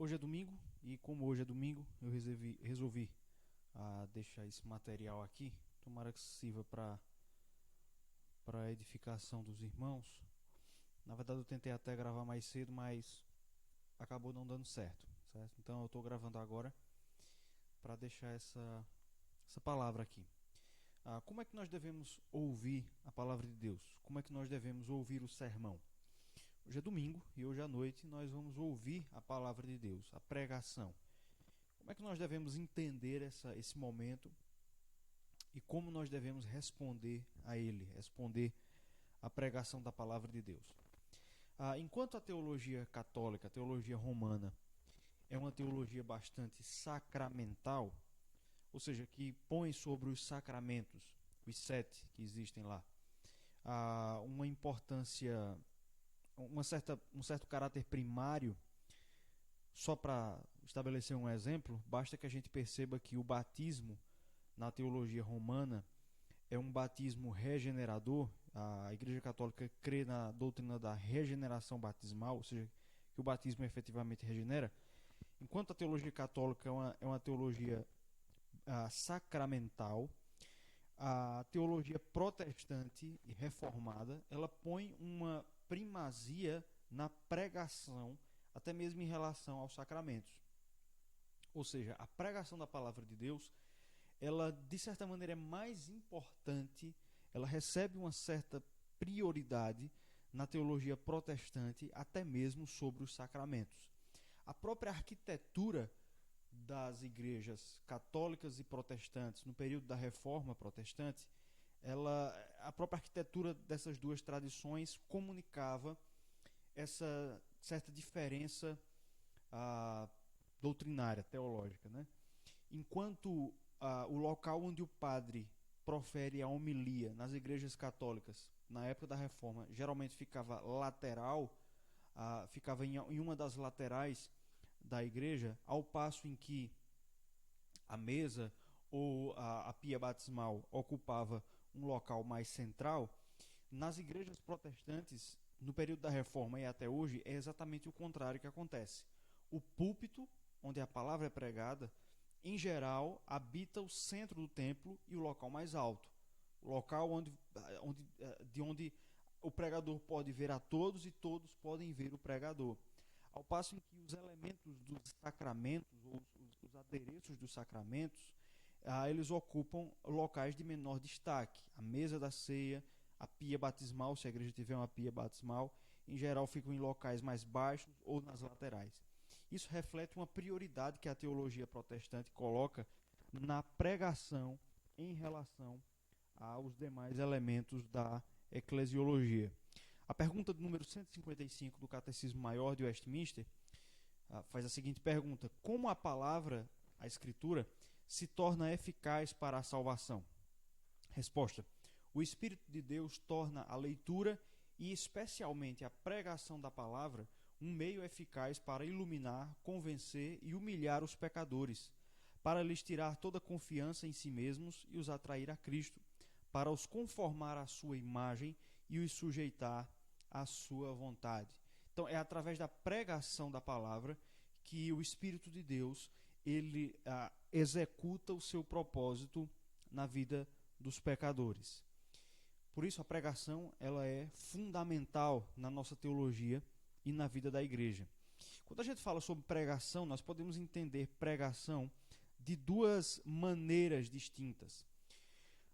Hoje é domingo e como hoje é domingo, eu resolvi deixar esse material aqui. Tomara que sirva para a edificação dos irmãos. Na verdade eu tentei até gravar mais cedo, mas acabou não dando certo? Então eu estou gravando agora para deixar essa palavra aqui. Como é que nós devemos ouvir a palavra de Deus? Como é que nós devemos ouvir o sermão? Hoje é domingo e hoje à noite nós vamos ouvir a palavra de Deus, a pregação. Como é que nós devemos entender esse momento e como nós devemos responder a ele, responder à pregação da palavra de Deus? Enquanto a teologia católica, a teologia romana, é uma teologia bastante sacramental, ou seja, que põe sobre os sacramentos, os 7 que existem lá, uma importância, um certo caráter primário. Só para estabelecer um exemplo, basta que a gente perceba que o batismo na teologia romana é um batismo regenerador. A Igreja Católica crê na doutrina da regeneração batismal, ou seja, que o batismo efetivamente regenera. Enquanto a teologia católica é uma teologia sacramental, a teologia protestante e reformada, ela põe uma primazia na pregação, até mesmo em relação aos sacramentos. Ou seja, a pregação da palavra de Deus, ela de certa maneira é mais importante, ela recebe uma certa prioridade na teologia protestante, até mesmo sobre os sacramentos. A própria arquitetura das igrejas católicas e protestantes no período da Reforma Protestante, a própria arquitetura dessas duas tradições comunicava essa certa diferença doutrinária, teológica, né? Enquanto o local onde o padre profere a homilia nas igrejas católicas, na época da Reforma, geralmente ficava lateral, ficava em uma das laterais da igreja, ao passo em que a mesa ou a pia batismal ocupava um local mais central. Nas igrejas protestantes, no período da Reforma e até hoje, é exatamente o contrário que acontece. O púlpito, onde a palavra é pregada, em geral, habita o centro do templo e o local mais alto. O local de onde o pregador pode ver a todos e todos podem ver o pregador. Ao passo em que os elementos dos sacramentos, ou os adereços dos sacramentos, eles ocupam locais de menor destaque. A mesa da ceia, a pia batismal, se a igreja tiver uma pia batismal, em geral ficam em locais mais baixos ou nas laterais. Isso reflete uma prioridade que a teologia protestante coloca na pregação em relação aos demais elementos da eclesiologia. A pergunta do número 155 do Catecismo Maior de Westminster faz a seguinte pergunta: como a palavra, a Escritura, se torna eficaz para a salvação? Resposta: o Espírito de Deus torna a leitura e especialmente a pregação da palavra um meio eficaz para iluminar, convencer e humilhar os pecadores, para lhes tirar toda confiança em si mesmos e os atrair a Cristo, para os conformar à sua imagem e os sujeitar à sua vontade. Então, é através da pregação da palavra que o Espírito de Deus ele executa o seu propósito na vida dos pecadores. Por isso, a pregação ela é fundamental na nossa teologia e na vida da igreja. Quando a gente fala sobre pregação, nós podemos entender pregação de duas maneiras distintas.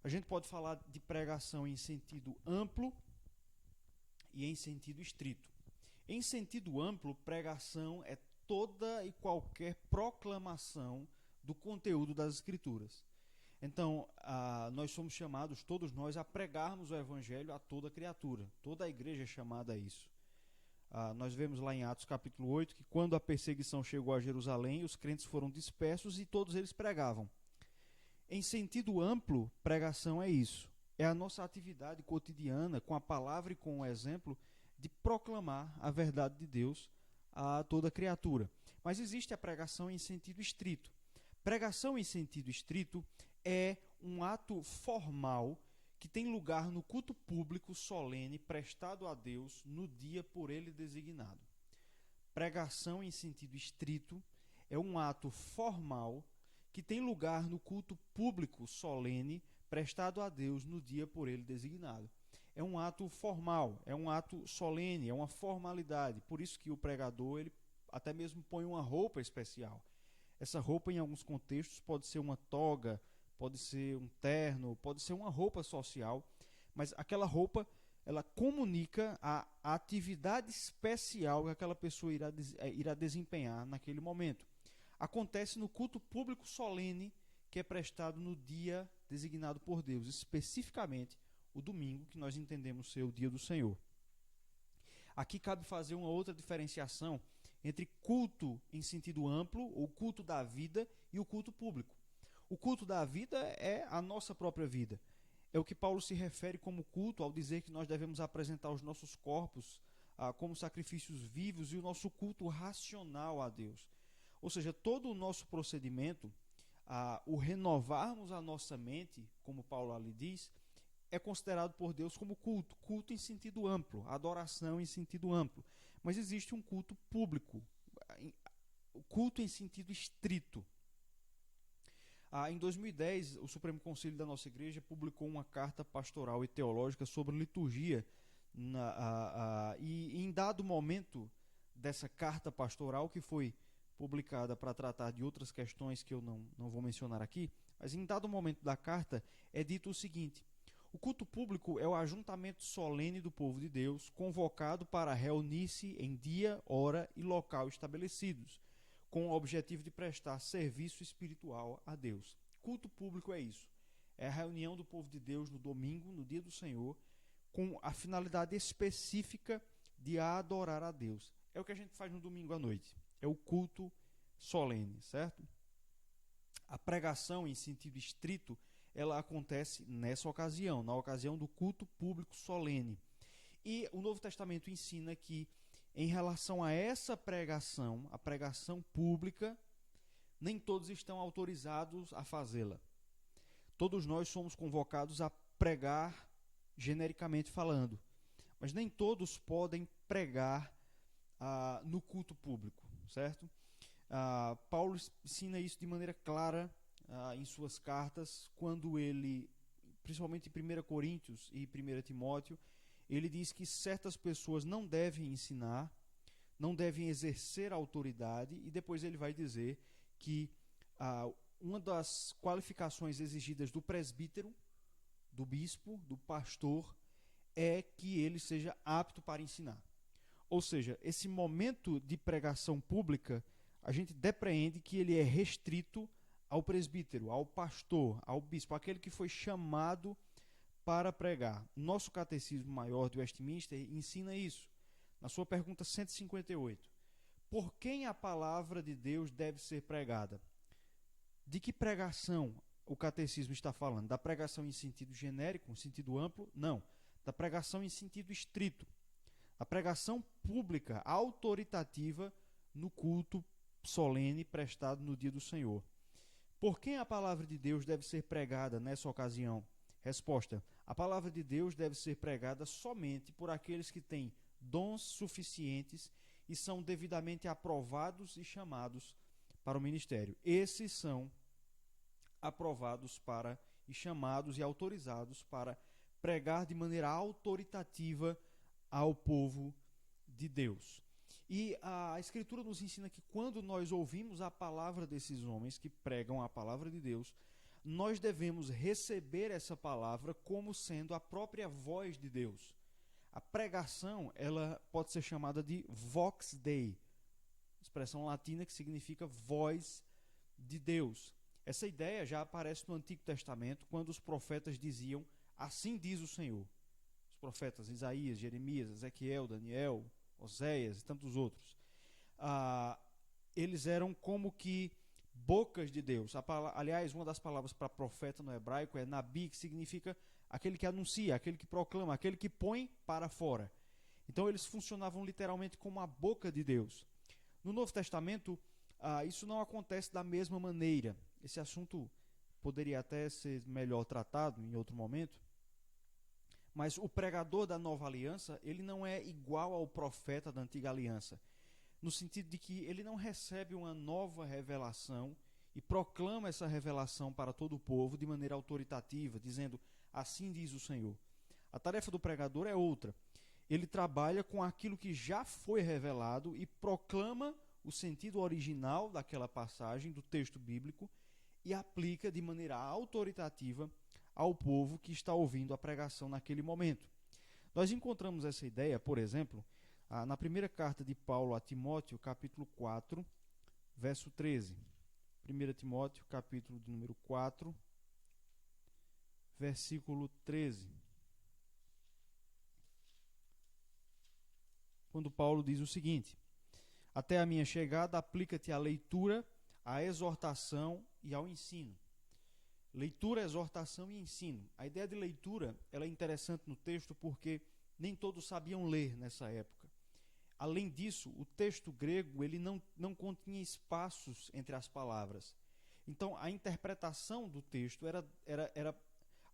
A gente pode falar de pregação em sentido amplo e em sentido estrito. Em sentido amplo, pregação é toda e qualquer proclamação do conteúdo das Escrituras. Então, nós somos chamados, todos nós, a pregarmos o Evangelho a toda criatura. Toda a igreja é chamada a isso. Nós vemos lá em Atos capítulo 8 que quando a perseguição chegou a Jerusalém, os crentes foram dispersos e todos eles pregavam. Em sentido amplo, pregação é isso. É a nossa atividade cotidiana, com a palavra e com o exemplo, de proclamar a verdade de Deus a toda criatura. Mas existe a pregação em sentido estrito. Pregação em sentido estrito é um ato formal que tem lugar no culto público solene prestado a Deus no dia por ele designado. pregação em sentido estrito é um ato formal que tem lugar no culto público solene prestado a Deus no dia por ele designado. É um ato formal, é um ato solene, é uma formalidade. Por isso que o pregador, ele até mesmo põe uma roupa especial. Essa roupa, em alguns contextos, pode ser uma toga, pode ser um terno, pode ser uma roupa social, mas aquela roupa, ela comunica a atividade especial que aquela pessoa irá desempenhar naquele momento. Acontece no culto público solene que é prestado no dia designado por Deus, especificamente o domingo, que nós entendemos ser o dia do Senhor. Aqui cabe fazer uma outra diferenciação entre culto em sentido amplo, ou culto da vida, e o culto público. O culto da vida é a nossa própria vida. É o que Paulo se refere como culto ao dizer que nós devemos apresentar os nossos corpos como sacrifícios vivos e o nosso culto racional a Deus. Ou seja, todo o nosso procedimento, o renovarmos a nossa mente, como Paulo ali diz, é considerado por Deus como culto, culto em sentido amplo, adoração em sentido amplo. Mas existe um culto público, culto em sentido estrito. Em 2010, o Supremo Conselho da nossa igreja publicou uma carta pastoral e teológica sobre liturgia, e em dado momento dessa carta pastoral, que foi publicada para tratar de outras questões que eu não vou mencionar aqui, mas em dado momento da carta é dito o seguinte: o culto público é o ajuntamento solene do povo de Deus, convocado para reunir-se em dia, hora e local estabelecidos, com o objetivo de prestar serviço espiritual a Deus. Culto público é isso. É a reunião do povo de Deus no domingo, no dia do Senhor, com a finalidade específica de adorar a Deus. É o que a gente faz no domingo à noite. É o culto solene, certo? A pregação em sentido estrito, ela acontece nessa ocasião, na ocasião do culto público solene. E o Novo Testamento ensina que, em relação a essa pregação, a pregação pública, nem todos estão autorizados a fazê-la. Todos nós somos convocados a pregar, genericamente falando, mas nem todos podem pregar no culto público, certo? Paulo ensina isso de maneira clara em suas cartas, quando ele, principalmente em 1 Coríntios e 1 Timóteo, ele diz que certas pessoas não devem ensinar, não devem exercer autoridade, e depois ele vai dizer que uma das qualificações exigidas do presbítero, do bispo, do pastor, é que ele seja apto para ensinar. Ou seja, esse momento de pregação pública, a gente depreende que ele é restrito ao presbítero, ao pastor, ao bispo, aquele que foi chamado para pregar. Nosso Catecismo Maior de Westminster ensina isso, na sua pergunta 158. Por quem a palavra de Deus deve ser pregada? De que pregação o Catecismo está falando? Da pregação em sentido genérico, em sentido amplo? Não. Da pregação em sentido estrito. A pregação pública, autoritativa, no culto solene prestado no dia do Senhor. Por quem a palavra de Deus deve ser pregada nessa ocasião? Resposta: a palavra de Deus deve ser pregada somente por aqueles que têm dons suficientes e são devidamente aprovados e chamados para o ministério. Esses são aprovados e chamados e autorizados para pregar de maneira autoritativa ao povo de Deus. E a Escritura nos ensina que quando nós ouvimos a palavra desses homens que pregam a palavra de Deus, nós devemos receber essa palavra como sendo a própria voz de Deus. A pregação, ela pode ser chamada de vox Dei, expressão latina que significa voz de Deus. Essa ideia já aparece no Antigo Testamento, quando os profetas diziam: assim diz o Senhor. Os profetas Isaías, Jeremias, Ezequiel, Daniel, Oséias e tantos outros. Eles eram como que bocas de Deus. Aliás, uma das palavras para profeta no hebraico é nabi, que significa aquele que anuncia, aquele que proclama, aquele que põe para fora. Então eles funcionavam literalmente como a boca de Deus. No Novo Testamento, isso não acontece da mesma maneira. Esse assunto poderia até ser melhor tratado em outro momento. Mas o pregador da nova aliança, ele não é igual ao profeta da antiga aliança. no sentido de que ele não recebe uma nova revelação e proclama essa revelação para todo o povo de maneira autoritativa, dizendo, assim diz o Senhor. A tarefa do pregador é outra. Ele trabalha com aquilo que já foi revelado e proclama o sentido original daquela passagem, do texto bíblico, e aplica de maneira autoritativa ao povo que está ouvindo a pregação naquele momento. Nós encontramos essa ideia, por exemplo, na primeira carta de Paulo a Timóteo, capítulo 4, verso 13. 1 Timóteo, capítulo de número 4, versículo 13. Quando Paulo diz o seguinte: até a minha chegada, aplica-te à leitura, à exortação e ao ensino. Leitura, exortação e ensino. A ideia de leitura ela é interessante no texto porque nem todos sabiam ler nessa época. Além disso, o texto grego ele não continha espaços entre as palavras. Então, a interpretação do texto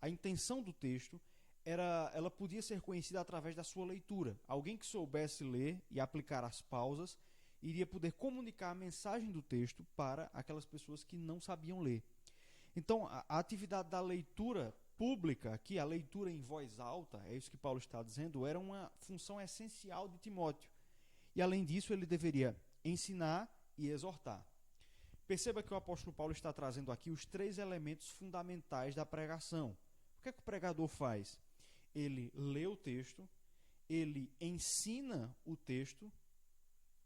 a intenção do texto ela podia ser conhecida através da sua leitura. Alguém que soubesse ler e aplicar as pausas iria poder comunicar a mensagem do texto para aquelas pessoas que não sabiam ler. Então, a atividade da leitura pública, aqui a leitura em voz alta, é isso que Paulo está dizendo, era uma função essencial de Timóteo. E além disso, ele deveria ensinar e exortar. Perceba que o apóstolo Paulo está trazendo aqui os 3 elementos fundamentais da pregação. O que é que o pregador faz? Ele lê o texto, ele ensina o texto,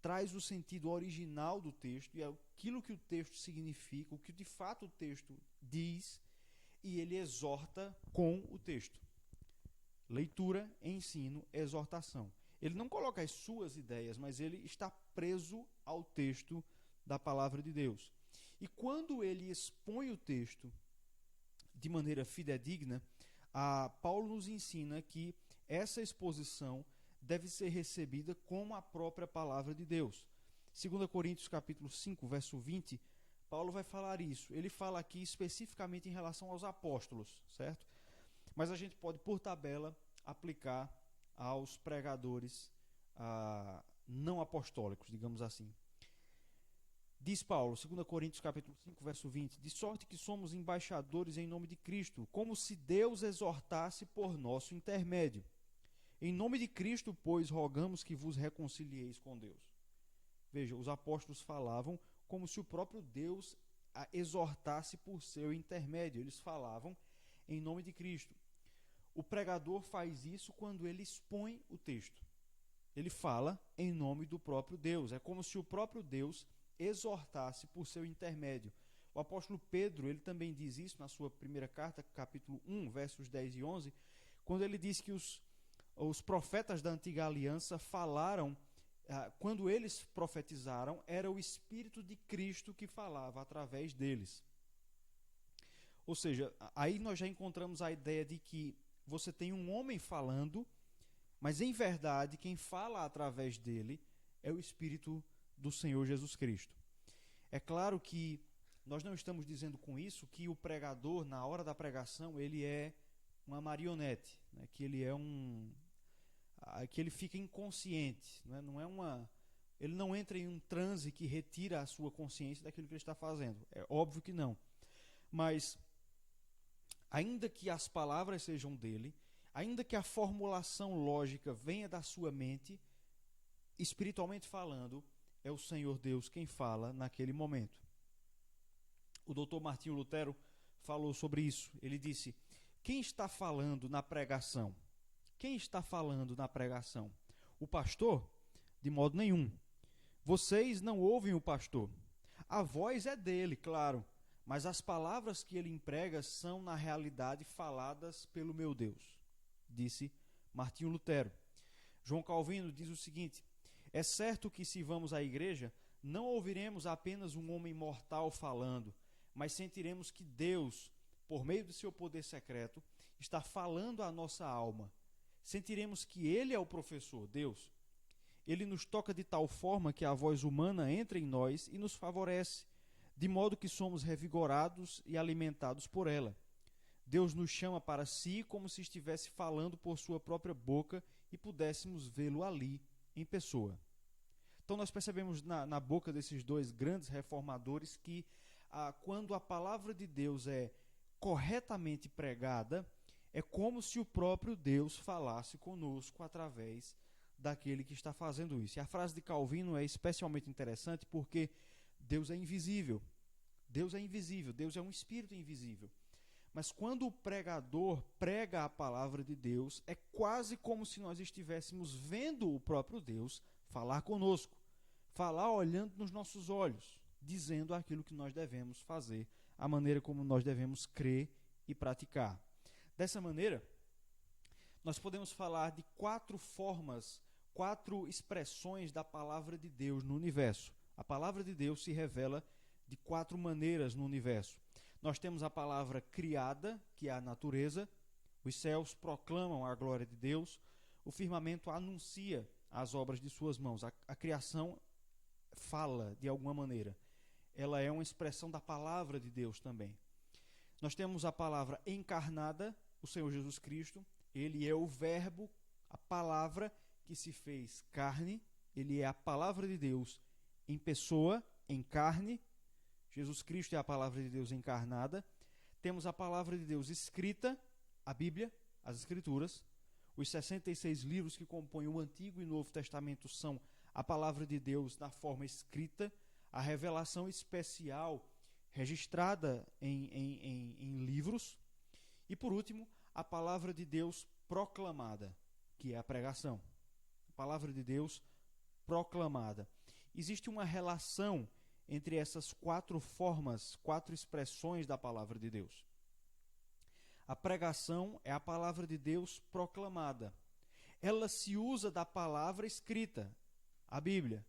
traz o sentido original do texto e aquilo que o texto significa, o que de fato o texto diz, e ele exorta com o texto. Leitura, ensino, exortação. Ele não coloca as suas ideias, mas ele está preso ao texto da palavra de Deus. E quando ele expõe o texto de maneira fidedigna, Paulo nos ensina que essa exposição deve ser recebida como a própria palavra de Deus. 2 Coríntios capítulo 5, verso 20, Paulo vai falar isso. Ele fala aqui especificamente em relação aos apóstolos, certo? Mas a gente pode, por tabela, aplicar aos pregadores não apostólicos, digamos assim. Diz Paulo, 2 Coríntios capítulo 5, verso 20, de sorte que somos embaixadores em nome de Cristo, como se Deus exortasse por nosso intermédio. Em nome de Cristo, pois, rogamos que vos reconcilieis com Deus. Veja, os apóstolos falavam como se o próprio Deus a exortasse por seu intermédio. Eles falavam em nome de Cristo. O pregador faz isso quando ele expõe o texto. Ele fala em nome do próprio Deus. É como se o próprio Deus exortasse por seu intermédio. O apóstolo Pedro, ele também diz isso na sua primeira carta, capítulo 1, versos 10 e 11, quando ele diz que os profetas da antiga aliança falaram, quando eles profetizaram, era o Espírito de Cristo que falava através deles. Ou seja, aí nós já encontramos a ideia de que você tem um homem falando, mas em verdade quem fala através dele é o Espírito do Senhor Jesus Cristo. É claro que nós não estamos dizendo com isso que o pregador, na hora da pregação, ele é uma marionete, né? Que ele é que ele fica inconsciente, né? Ele não entra em um transe que retira a sua consciência daquilo que ele está fazendo. É óbvio que não. Mas, ainda que as palavras sejam dele, ainda que a formulação lógica venha da sua mente, espiritualmente falando, é o Senhor Deus quem fala naquele momento. O doutor Martinho Lutero falou sobre isso. Ele disse: quem está falando na pregação? Quem está falando na pregação? O pastor? De modo nenhum. Vocês não ouvem o pastor. A voz é dele, claro, mas as palavras que ele emprega são, na realidade, faladas pelo meu Deus, disse Martinho Lutero. João Calvino diz o seguinte: é certo que, se vamos à igreja, não ouviremos apenas um homem mortal falando, mas sentiremos que Deus, por meio do seu poder secreto, está falando à nossa alma. Sentiremos que Ele é o professor, Deus. Ele nos toca de tal forma que a voz humana entra em nós e nos favorece, de modo que somos revigorados e alimentados por ela. Deus nos chama para si como se estivesse falando por sua própria boca e pudéssemos vê-lo ali, em pessoa. Então nós percebemos na boca desses dois grandes reformadores que quando a palavra de Deus é corretamente pregada, é como se o próprio Deus falasse conosco através daquele que está fazendo isso. E a frase de Calvino é especialmente interessante porque Deus é invisível. Deus é invisível, Deus é um espírito invisível. Mas quando o pregador prega a palavra de Deus, é quase como se nós estivéssemos vendo o próprio Deus falar conosco, falar olhando nos nossos olhos, dizendo aquilo que nós devemos fazer, a maneira como nós devemos crer e praticar. Dessa maneira, nós podemos falar de 4 formas, 4 expressões da palavra de Deus no universo. A palavra de Deus se revela de 4 maneiras no universo. Nós temos a palavra criada, que é a natureza. Os céus proclamam a glória de Deus. O firmamento anuncia as obras de suas mãos. A criação fala de alguma maneira. Ela é uma expressão da palavra de Deus também. Nós temos a palavra encarnada, o Senhor Jesus Cristo. Ele é o verbo, a palavra que se fez carne. Ele é a palavra de Deus em pessoa, em carne. Jesus Cristo é a palavra de Deus encarnada. Temos a palavra de Deus escrita, a Bíblia, as Escrituras. Os 66 livros que compõem o Antigo e Novo Testamento são a palavra de Deus na forma escrita, a revelação especial registrada em livros. E, por último, a palavra de Deus proclamada, que é a pregação. A palavra de Deus proclamada. Existe uma relação entre essas 4 formas, 4 expressões da palavra de Deus. A pregação é a palavra de Deus proclamada. Ela se usa da palavra escrita, a Bíblia.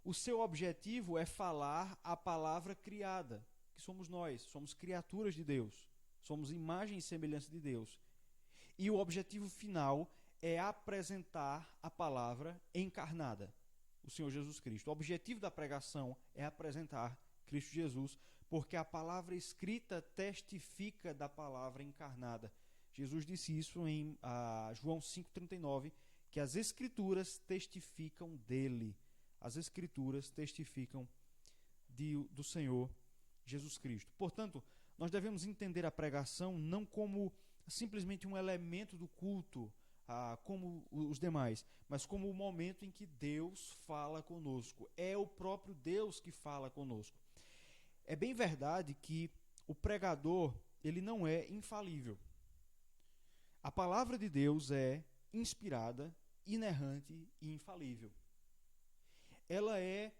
O seu objetivo é falar a palavra criada, que somos nós, somos criaturas de Deus, somos imagem e semelhança de Deus. E o objetivo final é apresentar a palavra encarnada, o Senhor Jesus Cristo. O objetivo da pregação é apresentar Cristo Jesus, porque a palavra escrita testifica da palavra encarnada. Jesus disse isso em João 5,39, que as Escrituras testificam dele. As Escrituras testificam do Senhor Jesus Cristo. Portanto, nós devemos entender a pregação não como simplesmente um elemento do culto, como os demais, mas como o momento em que Deus fala conosco. É o próprio Deus que fala conosco. É bem verdade que o pregador, ele não é infalível. A palavra de Deus é inspirada, inerrante e infalível. Ela é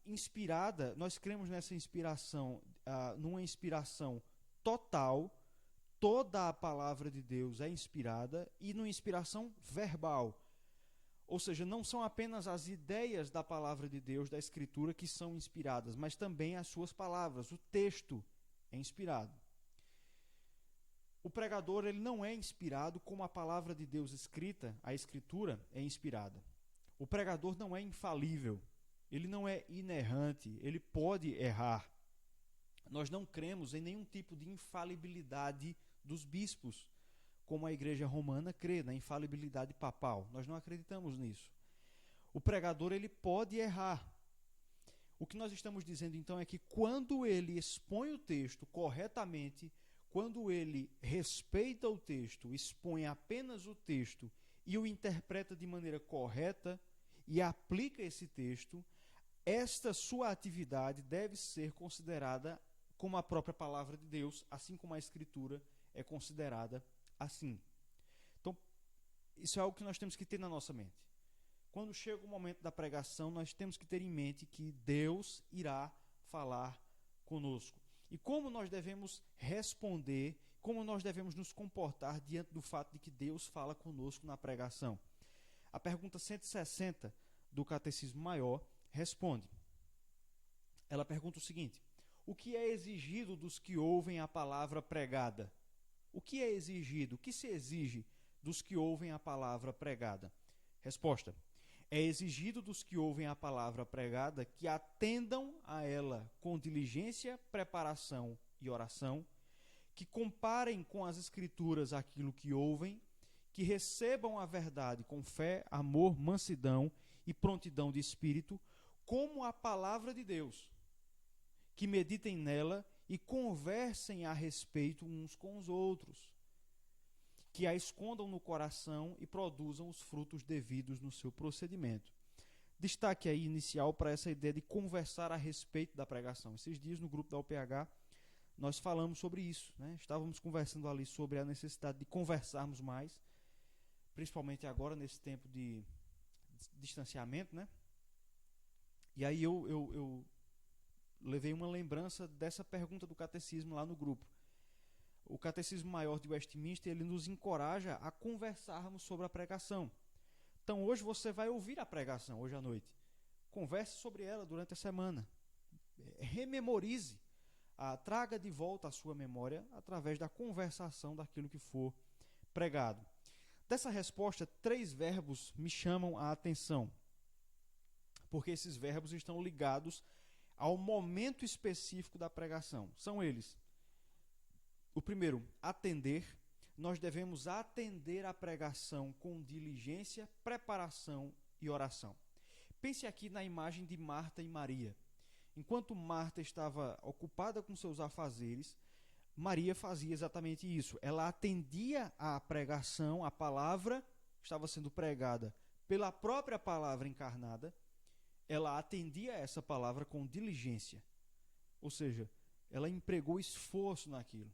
inspirada, nós cremos nessa inspiração, numa inspiração total. Toda a palavra de Deus é inspirada e numa inspiração verbal. Ou seja, não são apenas as ideias da palavra de Deus, da Escritura, que são inspiradas, mas também as suas palavras. O texto é inspirado. O pregador, ele não é inspirado como a palavra de Deus escrita, a Escritura, é inspirada. O pregador não é infalível, ele não é inerrante, ele pode errar. Nós não cremos em nenhum tipo de infalibilidade dos bispos, como a Igreja Romana crê na infalibilidade papal. Nós não acreditamos nisso. O pregador, ele pode errar. O que nós estamos dizendo então é que quando ele expõe o texto corretamente, quando ele respeita o texto, expõe apenas o texto e o interpreta de maneira correta e aplica esse texto, esta sua atividade deve ser considerada como a própria palavra de Deus, assim como a Escritura é considerada assim. Então, isso é algo que nós temos que ter na nossa mente. Quando chega o momento da pregação, nós temos que ter em mente que Deus irá falar conosco. E como nós devemos responder, como nós devemos nos comportar diante do fato de que Deus fala conosco na pregação. A pergunta 160 do Catecismo Maior responde. Ela pergunta o seguinte: o que é exigido dos que ouvem a palavra pregada? O que é exigido? O que se exige dos que ouvem a palavra pregada? Resposta: é exigido dos que ouvem a palavra pregada que atendam a ela com diligência, preparação e oração, que comparem com as Escrituras aquilo que ouvem, que recebam a verdade com fé, amor, mansidão e prontidão de espírito, como a palavra de Deus, que meditem nela e conversem a respeito uns com os outros, que a escondam no coração e produzam os frutos devidos no seu procedimento. Destaque aí inicial para essa ideia de conversar a respeito da pregação. Esses dias no grupo da UPH nós falamos sobre isso, né? Estávamos conversando ali sobre a necessidade de conversarmos mais, principalmente agora nesse tempo de distanciamento, né? E aí eu levei uma lembrança dessa pergunta do catecismo lá no grupo. O Catecismo Maior de Westminster, ele nos encoraja a conversarmos sobre a pregação. Então hoje você vai ouvir a pregação, hoje à noite. Converse sobre ela durante a semana. Rememorize. Traga de volta a sua memória através da conversação daquilo que for pregado. Dessa resposta, 3 verbos me chamam a atenção, porque esses verbos estão ligados ao momento específico da pregação. São eles: o primeiro, atender. Nós devemos atender a pregação com diligência, preparação e oração. Pense aqui na imagem de Marta e Maria. Enquanto Marta estava ocupada com seus afazeres, Maria fazia exatamente isso. Ela atendia à pregação, a palavra estava sendo pregada pela própria palavra encarnada. Ela atendia a essa palavra com diligência. Ou seja, ela empregou esforço naquilo.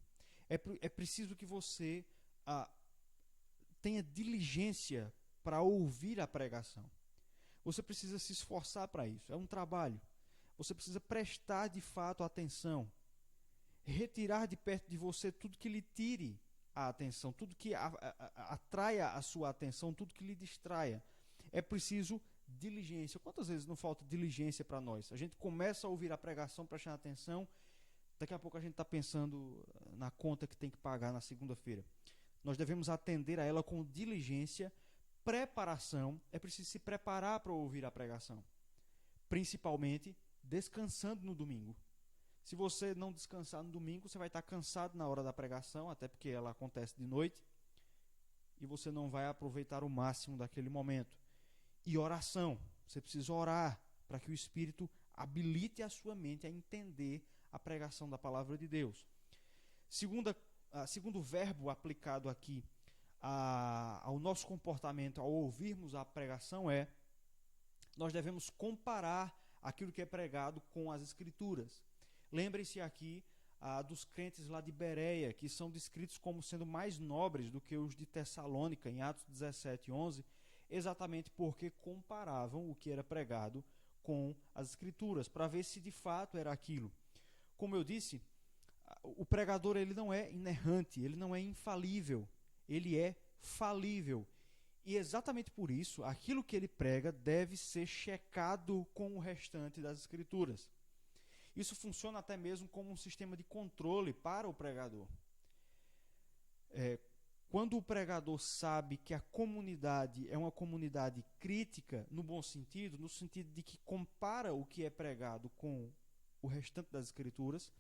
É preciso que você tenha diligência para ouvir a pregação. Você precisa se esforçar para isso. É um trabalho. Você precisa prestar de fato atenção. Retirar de perto de você tudo que lhe tire a atenção, tudo que atraia a sua atenção, tudo que lhe distraia. É preciso diligência. Quantas vezes não falta diligência para nós? A gente começa a ouvir a pregação, prestando atenção, daqui a pouco a gente está pensando na conta que tem que pagar na segunda-feira. Nós devemos atender a ela com diligência, preparação. É preciso se preparar para ouvir a pregação, principalmente descansando no domingo. Se você não descansar no domingo, você vai estar cansado na hora da pregação, até porque ela acontece de noite, e você não vai aproveitar o máximo daquele momento. E oração, você precisa orar para que o Espírito habilite a sua mente a entender a pregação da palavra de Deus. Segundo verbo aplicado aqui ao nosso comportamento ao ouvirmos a pregação nós devemos comparar aquilo que é pregado com as Escrituras. Lembre-se aqui dos crentes lá de Bereia, que são descritos como sendo mais nobres do que os de Tessalônica, em Atos 17:11, exatamente porque comparavam o que era pregado com as Escrituras, para ver se de fato era aquilo. Como eu disse, o pregador ele não é inerrante, ele não é infalível, ele é falível. E exatamente por isso, aquilo que ele prega deve ser checado com o restante das Escrituras. Isso funciona até mesmo como um sistema de controle para o pregador. Quando o pregador sabe que a comunidade é uma comunidade crítica, no bom sentido, no sentido de que compara o que é pregado com o restante das Escrituras,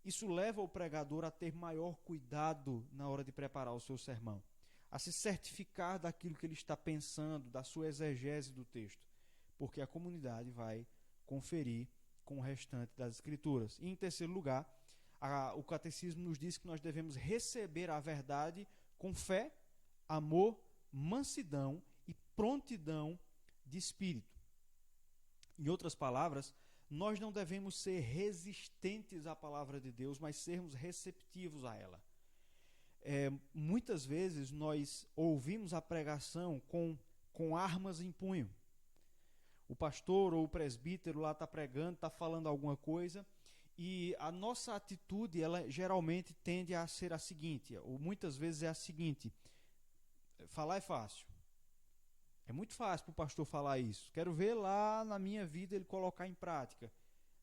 isso leva o pregador a ter maior cuidado na hora de preparar o seu sermão, a se certificar daquilo que ele está pensando, da sua exegese do texto, porque a comunidade vai conferir com o restante das Escrituras. E em terceiro lugar, o catecismo nos diz que nós devemos receber a verdade com fé, amor, mansidão e prontidão de espírito. Em outras palavras, nós não devemos ser resistentes à palavra de Deus, mas sermos receptivos a ela. Muitas vezes nós ouvimos a pregação com armas em punho. O pastor ou o presbítero lá está pregando, está falando alguma coisa, e a nossa atitude, ela geralmente tende a ser a seguinte, ou muitas vezes é a seguinte: falar é fácil. É muito fácil para o pastor falar isso. Quero ver lá na minha vida ele colocar em prática.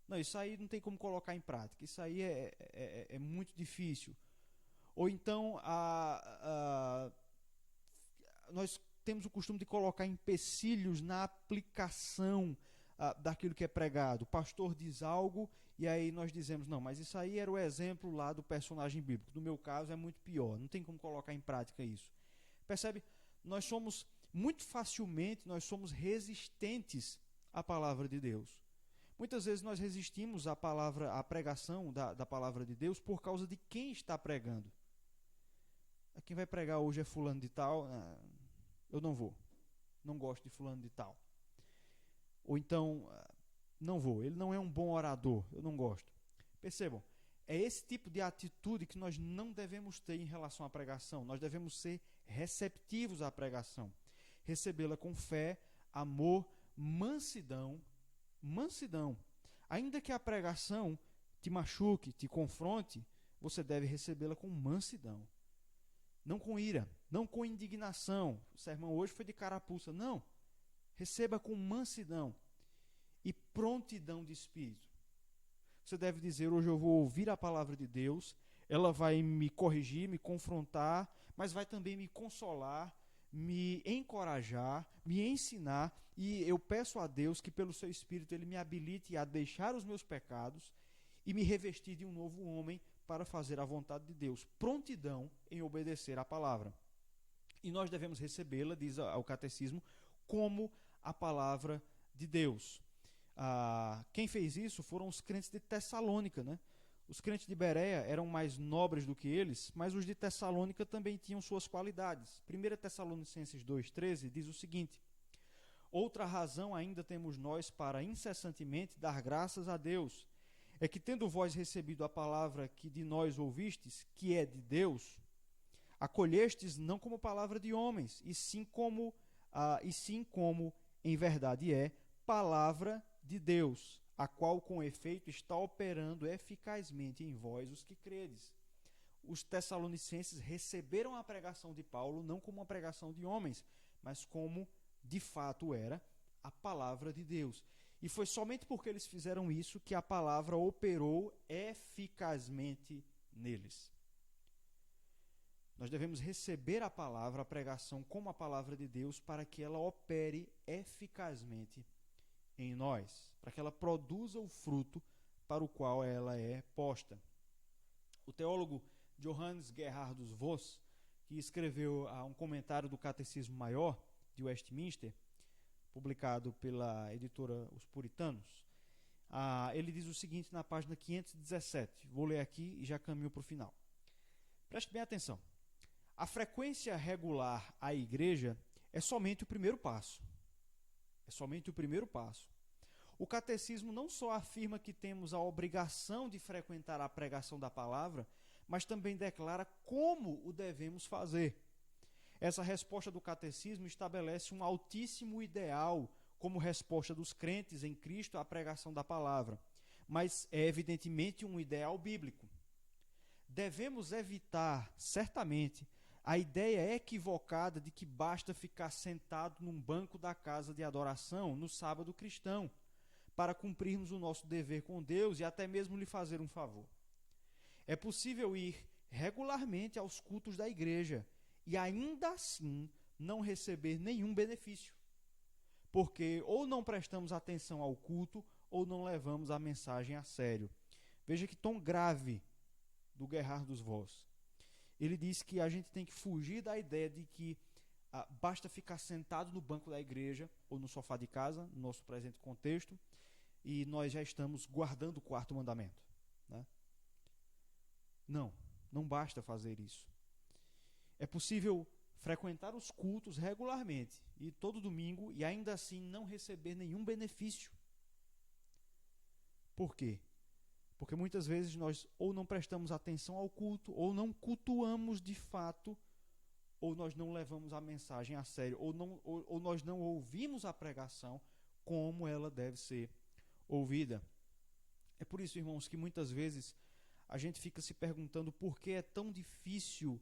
Não, isso aí não tem como colocar em prática. Isso aí é muito difícil. Ou então, nós temos o costume de colocar empecilhos na aplicação daquilo que é pregado. O pastor diz algo e aí nós dizemos, não, mas isso aí era o exemplo lá do personagem bíblico. No meu caso é muito pior, não tem como colocar em prática isso. Percebe? Nós somos muito facilmente nós somos resistentes à palavra de Deus. Muitas vezes nós resistimos à pregação da palavra de Deus por causa de quem está pregando. Quem vai pregar hoje é fulano de tal, eu não vou, não gosto de fulano de tal. Ou então, não vou, ele não é um bom orador, eu não gosto. Percebam, é esse tipo de atitude que nós não devemos ter em relação à pregação. Nós devemos ser receptivos à pregação, recebê-la com fé, amor, mansidão. Ainda que a pregação te machuque, te confronte, você deve recebê-la com mansidão. Não com ira, não com indignação. O sermão hoje foi de carapuça. Não. Receba com mansidão e prontidão de espírito. Você deve dizer: hoje eu vou ouvir a palavra de Deus, ela vai me corrigir, me confrontar, mas vai também me consolar, me encorajar, me ensinar, e eu peço a Deus que pelo seu Espírito Ele me habilite a deixar os meus pecados e me revestir de um novo homem para fazer a vontade de Deus. Prontidão em obedecer à palavra. E nós devemos recebê-la, diz o catecismo, como a palavra de Deus. Quem fez isso foram os crentes de Tessalônica, né? Os crentes de Bereia eram mais nobres do que eles, mas os de Tessalônica também tinham suas qualidades. 1 Tessalonicenses 2,13 diz o seguinte: outra razão ainda temos nós para incessantemente dar graças a Deus, é que tendo vós recebido a palavra que de nós ouvistes, que é de Deus, acolhestes não como palavra de homens, e sim como em verdade é palavra de Deus, a qual com efeito está operando eficazmente em vós os que credes. Os tessalonicenses receberam a pregação de Paulo não como uma pregação de homens, mas como de fato era a palavra de Deus. E foi somente porque eles fizeram isso que a palavra operou eficazmente neles. Nós devemos receber a palavra, a pregação, como a palavra de Deus, para que ela opere eficazmente em nós, para que ela produza o fruto para o qual ela é posta. O teólogo Johannes Gerhardus Voss, que escreveu um comentário do Catecismo Maior de Westminster, publicado pela editora Os Puritanos, ele diz o seguinte na página 517. Vou ler aqui e já caminho para o final. Preste bem atenção. A frequência regular à igreja é somente o primeiro passo. É somente o primeiro passo. O catecismo não só afirma que temos a obrigação de frequentar a pregação da palavra, mas também declara como o devemos fazer. Essa resposta do catecismo estabelece um altíssimo ideal como resposta dos crentes em Cristo à pregação da palavra, mas é evidentemente um ideal bíblico. Devemos evitar, certamente, a ideia equivocada de que basta ficar sentado num banco da casa de adoração no sábado cristão para cumprirmos o nosso dever com Deus e até mesmo lhe fazer um favor. É possível ir regularmente aos cultos da igreja e ainda assim não receber nenhum benefício, porque ou não prestamos atenção ao culto ou não levamos a mensagem a sério. Veja que tom grave do Gerhardus Voss. Ele diz que a gente tem que fugir da ideia de que basta ficar sentado no banco da igreja ou no sofá de casa, no nosso presente contexto, e nós já estamos guardando o quarto mandamento, né? Não basta fazer isso. É possível frequentar os cultos regularmente e todo domingo e ainda assim não receber nenhum benefício. Por quê? Porque muitas vezes nós ou não prestamos atenção ao culto, ou não cultuamos de fato, ou nós não levamos a mensagem a sério, ou nós não ouvimos a pregação como ela deve ser ouvida. É por isso, irmãos, que muitas vezes a gente fica se perguntando por que é tão difícil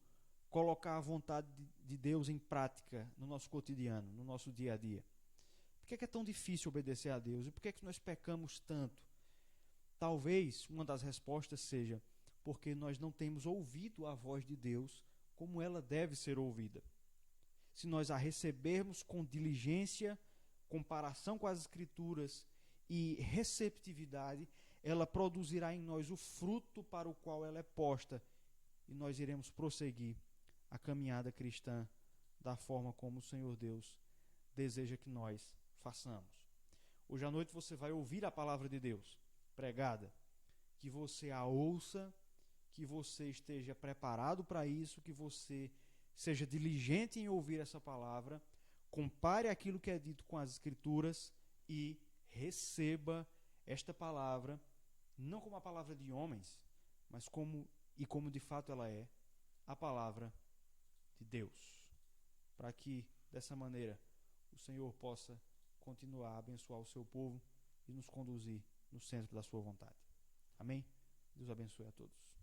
colocar a vontade de Deus em prática no nosso cotidiano, no nosso dia a dia. Por que é tão difícil obedecer a Deus? E por que é que nós pecamos tanto? Talvez uma das respostas seja porque nós não temos ouvido a voz de Deus como ela deve ser ouvida. Se nós a recebermos com diligência, comparação com as Escrituras e receptividade, ela produzirá em nós o fruto para o qual ela é posta e nós iremos prosseguir a caminhada cristã da forma como o Senhor Deus deseja que nós façamos. Hoje à noite você vai ouvir a palavra de Deus pregada, que você a ouça, que você esteja preparado para isso, que você seja diligente em ouvir essa palavra, compare aquilo que é dito com as Escrituras e receba esta palavra, não como a palavra de homens, mas como de fato ela é, a palavra de Deus. Para que, dessa maneira, o Senhor possa continuar a abençoar o seu povo e nos conduzir no centro da sua vontade. Amém? Deus abençoe a todos.